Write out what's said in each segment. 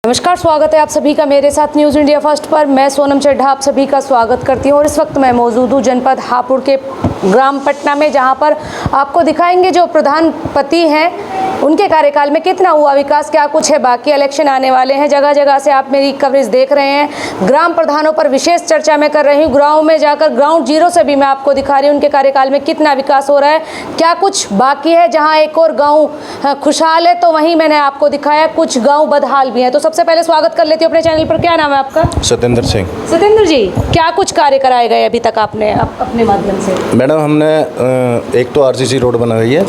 नमस्कार, स्वागत है आप सभी का मेरे साथ न्यूज़ इंडिया फर्स्ट पर। मैं सोनम चड्ढा आप सभी का स्वागत करती हूँ और इस वक्त मैं मौजूद हूँ जनपद हापुड़ के ग्राम पटना में, जहाँ पर आपको दिखाएंगे जो प्रधानपति हैं उनके कार्यकाल में कितना हुआ विकास, क्या कुछ है बाकी। इलेक्शन आने वाले हैं, जगह जगह से आप मेरी कवरेज देख रहे हैं। ग्राम प्रधानों पर विशेष चर्चा मैं कर रही हूँ। गाँव में जाकर ग्राउंड जीरो से भी मैं आपको दिखा रही हूँ उनके कार्यकाल में कितना विकास हो रहा है, क्या कुछ बाकी है। जहाँ एक और गाँव खुशहाल है तो वहीं मैंने आपको दिखाया कुछ गाँव बदहाल भी हैं। तो सबसे पहले स्वागत कर लेती हूँ अपने चैनल पर। क्या नाम है आपका? सत्येंद्र सिंह। सत्येंद्र जी, क्या कुछ कार्य कराए गए अभी तक आपने अपने माध्यम से? मैडम, हमने एक तो आरसीसी रोड बनाई है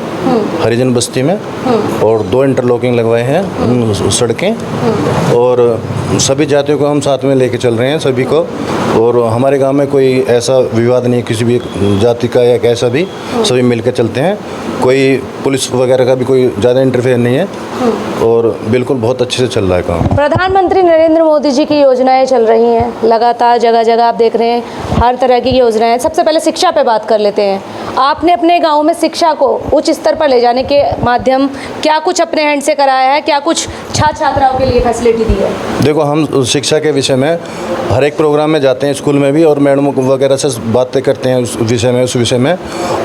हरिजन बस्ती में और 2 इंटरलॉकिंग लगवाए हैं सड़कें, और सभी जातियों को हम साथ में लेके चल रहे हैं सभी को। और हमारे गांव में कोई ऐसा विवाद नहीं है किसी भी जाति का या कैसा भी, सभी मिलकर चलते हैं। कोई पुलिस वगैरह का भी कोई ज़्यादा इंटरफेयर नहीं है और बिल्कुल बहुत अच्छे से चल रहा है काम। प्रधानमंत्री नरेंद्र मोदी जी की योजनाएं चल रही हैं लगातार, जगह जगह आप देख रहे हैं हर तरह की योजनाएं। सबसे पहले शिक्षा पे बात कर लेते हैं। आपने अपने गांव में शिक्षा को उच्च स्तर पर ले जाने के माध्यम क्या कुछ अपने हैंड से कराया है, क्या कुछ छात्र छात्राओं के लिए फैसिलिटी दी है? देखो, हम शिक्षा के विषय में हर एक प्रोग्राम में जाते हैं स्कूल में भी, और मैडमों वगैरह से बातें करते हैं उस विषय में,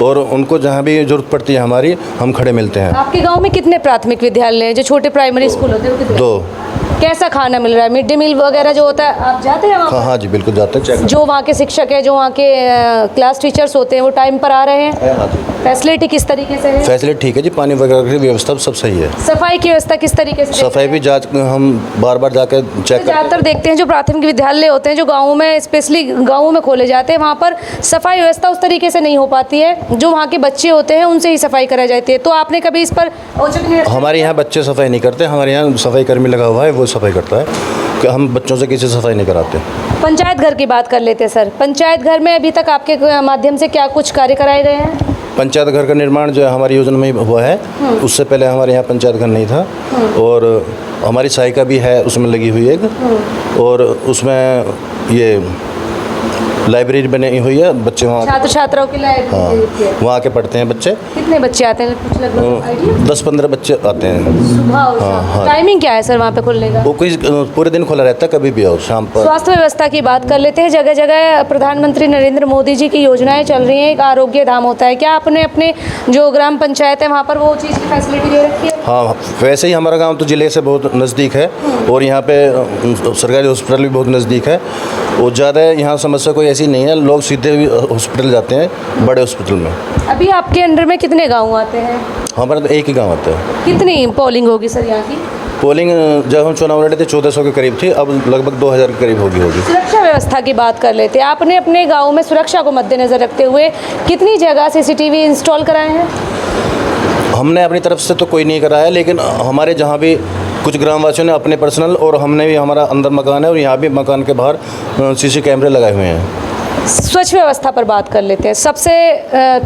और उनको जहाँ भी जरूरत पड़ती है हमारी, हम खड़े मिलते हैं। आपके गाँव में कितने प्राथमिक विद्यालय हैं? जो छोटे प्राइमरी स्कूल होते हैं वो कितने? 2। कैसा खाना मिल रहा है? मिड डे मील वगैरह जो होता है, आप जाते हैं वहाँ पर? हाँ जी, बिल्कुल जाते हैं। जो वहाँ के शिक्षक है, जो वहाँ के क्लास टीचर्स होते हैं, वो टाइम पर आ रहे हैं? हाँ जी। फैसिलिटी किस तरीके से है? फैसिलिटी ठीक है जी, पानी वगैरह की व्यवस्था सब सही है। सफाई की व्यवस्था किस तरीके से? सफाई भी जांच हम बार बार जाकर चेक ज़्यादातर देखते हैं जो प्राथमिक विद्यालय होते हैं जो गाँवों में, स्पेशली गाँवों में खोले जाते हैं, वहाँ पर सफाई व्यवस्था उस तरीके से नहीं हो पाती है। जो वहाँ के बच्चे होते हैं उनसे ही सफाई कराई जाती है। तो आपने कभी इस पर औचक निरीक्षण? हमारे यहाँ बच्चे सफाई नहीं करते, हमारे यहाँ सफाई कर्मी लगा हुआ है, वो सफाई करता है। कि हम बच्चों से किसी सफाई नहीं कराते। पंचायत घर की बात कर लेते हैं सर। पंचायत घर में अभी तक आपके माध्यम से क्या कुछ कार्य कराए गए हैं? पंचायत घर का निर्माण जो है हमारी योजना में हुआ है। उससे पहले हमारे यहाँ पंचायत घर नहीं था, और हमारी सहायिका भी है उसमें लगी हुई एक, और उसमें ये लाइब्रेरी बनी हुई है। बच्चे वहाँ छात्र छात्राओं की लाइब्रेरी वहाँ के पढ़ते हैं बच्चे। कितने बच्चे आते हैं कुछ लगभग आइडिया? 10-15 बच्चे आते हैं। सुबह और शाम? टाइमिंग क्या है सर वहाँ पे खुलने का? वो कोई पूरे दिन खुला रहता है, कभी भी आओ शाम पर। स्वास्थ्य व्यवस्था की बात कर लेते हैं। जगह जगह प्रधानमंत्री नरेंद्र मोदी जी की योजनाएं चल रही हैं। एक आरोग्य धाम होता है, क्या आपने अपने जो ग्राम पंचायत है वहाँ पर वो चीज़ की फैसिलिटी दे रखी है? हाँ, वैसे ही हमारा गांव तो ज़िले से बहुत नज़दीक है, और यहाँ पे सरकारी हॉस्पिटल भी बहुत नज़दीक है, और ज़्यादा यहाँ समस्या कोई ऐसी नहीं है। लोग सीधे भी हॉस्पिटल जाते हैं, बड़े हॉस्पिटल में। अभी आपके अंडर में कितने गाँव आते हैं? हमारा तो एक ही गांव आता है। कितनी पोलिंग होगी सर यहाँ की? पोलिंग जब हम चुनाव लड़े थे 1400 के करीब थी, अब लगभग 2000 के करीब होगी। सुरक्षा व्यवस्था की बात कर लेते हैं। आपने अपने गाँव में सुरक्षा को मद्देनज़र रखते हुए कितनी जगह CCTV इंस्टॉल कराए हैं? हमने अपनी तरफ से तो कोई नहीं कराया, लेकिन हमारे जहाँ भी कुछ ग्रामवासियों ने अपने पर्सनल, और हमने भी, हमारा अंदर मकान है और यहाँ भी मकान के बाहर CC कैमरे लगाए हुए हैं। स्वच्छ व्यवस्था पर बात कर लेते हैं। सबसे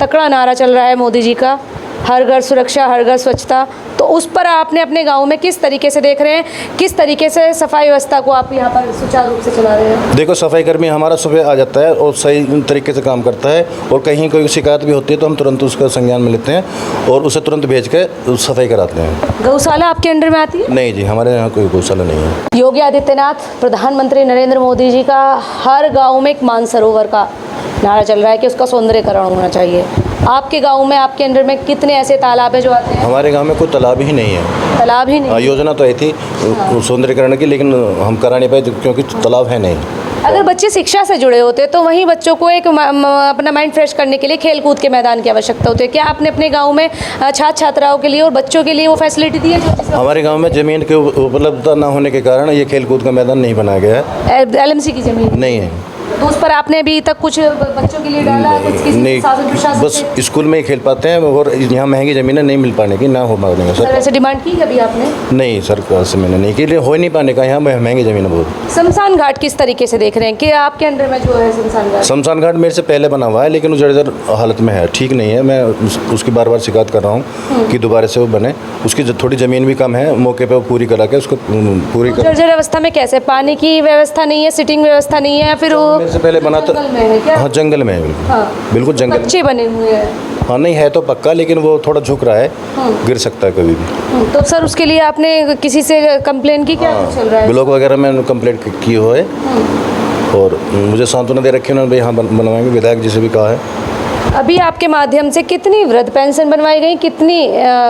तकड़ा नारा चल रहा है मोदी जी का, हर घर सुरक्षा हर घर स्वच्छता। तो उस पर आपने अपने गांव में किस तरीके से देख रहे हैं, किस तरीके से सफाई व्यवस्था को आप यहाँ पर सुचारू रूप से चला रहे हैं? देखो, सफाई कर्मी हमारा सुबह आ जाता है और सही तरीके से काम करता है, और कहीं कोई शिकायत भी होती है तो हम तुरंत उसका संज्ञान में लेते हैं और उसे तुरंत भेज के सफाई कराते हैं। गौशाला आपके अंडर में आती है? नहीं जी, हमारे यहाँ कोई गौशाला नहीं है। योगी आदित्यनाथ प्रधानमंत्री नरेंद्र मोदी जी का हर गाँव में एक मानसरोवर का नारा चल रहा है कि उसका सौंदर्यीकरण होना चाहिए। आपके गांव में, आपके अंडर में कितने ऐसे तालाब है जो आते हैं? हमारे गांव में कोई तालाब ही नहीं है। तालाब ही नहीं? योजना तो आई थी सौंदर्यीकरण की, लेकिन हम करा नहीं पाए क्योंकि तालाब है नहीं। अगर बच्चे शिक्षा से जुड़े होते तो वहीं बच्चों को एक अपना माइंड फ्रेश करने के लिए खेल कूद के मैदान की आवश्यकता होती है। क्या आपने अपने गांव में छात्र छात्राओं के लिए और बच्चों के लिए वो फैसिलिटी दी है? हमारे गांव में ज़मीन की उपलब्धता न होने के कारण ये खेल कूद का मैदान नहीं बनाया गया है। LMC की ज़मीन नहीं है। तो उस पर आपने अभी तक कुछ बच्चों के लिए डाला? नहीं, बस स्कूल में ही खेल पाते हैं, और यहाँ महंगी ज़मीनें नहीं मिल पाने की, ना हो पाने का। सर ऐसे डिमांड की कभी आपने? नहीं सरकार से मैंने नहीं की, हो ही नहीं पाने का। यहाँ महंगी ज़मीन बहुत। शमशान घाट किस तरीके से देख रहे हैं कि आपके अंडर में जो है शमशान घाट? शमशान घाट मेरे से पहले बना हुआ है, लेकिन वो जर्जर हालत में है, ठीक नहीं है। मैं उसकी बार बार शिकायत कर रहा हूँ कि दोबारा से वो बने। उसकी थोड़ी ज़मीन भी कम है, मौके पर वो पूरी करा के उसको पूरी जर्जर अवस्था में कैसे? पानी की व्यवस्था नहीं है, सिटिंग व्यवस्था नहीं है, या फिर वो मेरे से पहले बना था। जंगल में है क्या? हाँ जंगल में है बिल्कुल। हाँ। बिल्कुल जंगल। कच्चे बने हुए हैं। हाँ नहीं है तो पक्का, लेकिन वो थोड़ा झुक रहा है, गिर सकता है कभी भी। तो सर उसके लिए आपने किसी से कंप्लेन की, क्या कुछ चल रहा है? ब्लॉक वगैरह में कंप्लेंट की हो है, और मुझे सांत्वना दे रखी है उन्होंने, भाई हाँ बनवाएंगे, विधायक जी से भी कहा है। अभी आपके माध्यम से कितनी वृद्ध पेंशन बनवाई गई, कितनी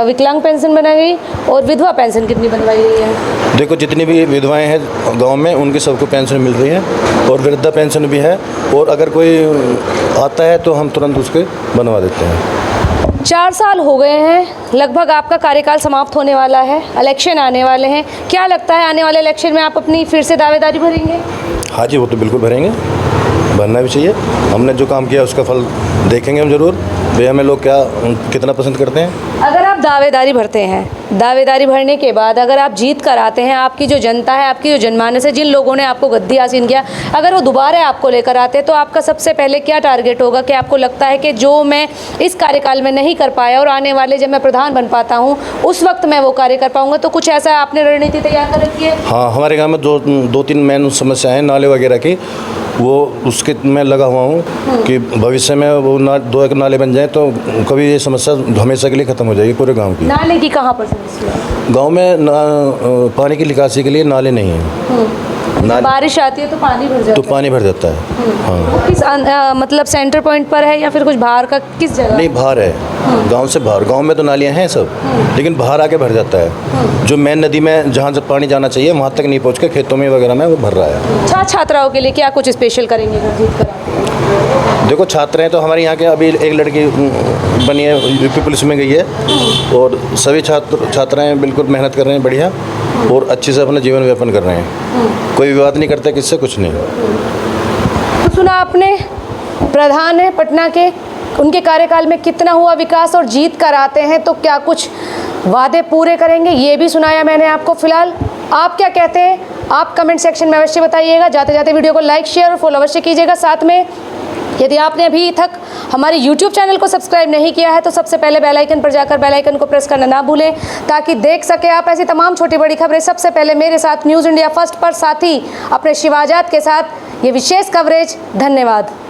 विकलांग पेंशन बनाई गई और विधवा पेंशन कितनी बनवाई गई है? देखो जितनी भी विधवाएं हैं गांव में उनकी सबको पेंशन मिल रही है, और वृद्धा पेंशन भी है, और अगर कोई आता है तो हम तुरंत उसके बनवा देते हैं। 4 साल हो गए हैं, लगभग आपका कार्यकाल समाप्त होने वाला है, इलेक्शन आने वाले हैं। क्या लगता है आने वाले इलेक्शन में आप अपनी फिर से दावेदारी भरेंगे? हाँ जी, वो तो बिल्कुल भरेंगे, भरना भी चाहिए। हमने जो काम किया उसका फल देखेंगे हम ज़रूर, भाई हमें लोग कितना पसंद करते हैं। अगर आप दावेदारी भरते हैं, दावेदारी भरने के बाद अगर आप जीत कर आते हैं, आपकी जो जनता है, आपकी जो जनमानस है, जिन लोगों ने आपको गद्दी आसीन किया, अगर वो दोबारा आपको लेकर आते हैं तो आपका सबसे पहले क्या टारगेट होगा कि आपको लगता है कि जो मैं इस कार्यकाल में नहीं कर पाया और आने वाले जब मैं प्रधान बन पाता हूँ उस वक्त मैं वो कार्य कर पाऊँगा? तो कुछ ऐसा आपने रणनीति तैयार कर रखी है? हाँ, हमारे गाँव में दो तीन मेन समस्या हैं नाले वगैरह की, वो उसके मैं लगा हुआ हूँ कि भविष्य में वो 2 नाले बन जाए तो कभी ये समस्या हमेशा के लिए ख़त्म हो जाएगी पूरे गांव की। नाले की कहाँ पर समस्या है? गांव में पानी की निकासी के लिए नाले नहीं हैं। बारिश आती है तो पानी भर जाता तो पानी भर जाता है। हाँ वो किस मतलब सेंटर पॉइंट पर है या फिर कुछ बाहर का, किस जगह? नहीं, बाहर है, गांव से बाहर। गांव में तो नालियाँ हैं सब, लेकिन बाहर आके भर जाता है। जो मेन नदी में जहाँ से पानी जाना चाहिए वहाँ तक नहीं पहुँच के खेतों में वगैरह में वो भर रहा है। छात्राओं के लिए क्या कुछ स्पेशल करेंगे अगर जीत कर? देखो छात्र हैं तो हमारे यहाँ के अभी एक लड़की बनी है, यूपी पुलिस में गई है, और सभी छात्राएं बिल्कुल मेहनत कर रहे हैं बढ़िया, और अच्छे से अपना जीवन यापन कर रहे हैं। कोई विवाद नहीं करते किससे, कुछ नहीं। तो सुना आपने, प्रधान है पटना के, उनके कार्यकाल में कितना हुआ विकास, और जीत कर आते हैं तो क्या कुछ वादे पूरे करेंगे, ये भी सुनाया मैंने आपको। फिलहाल आप क्या कहते हैं आप कमेंट सेक्शन में अवश्य बताइएगा। जाते जाते वीडियो को लाइक, शेयर और फॉलो अवश्य कीजिएगा। साथ में यदि आपने अभी तक हमारे YouTube चैनल को सब्सक्राइब नहीं किया है तो सबसे पहले बेल आइकन पर जाकर बेल आइकन को प्रेस करना ना भूलें, ताकि देख सके आप ऐसी तमाम छोटी बड़ी खबरें सबसे पहले मेरे साथ न्यूज़ इंडिया फर्स्ट पर, साथ ही अपने शिवाजात के साथ ये विशेष कवरेज। धन्यवाद।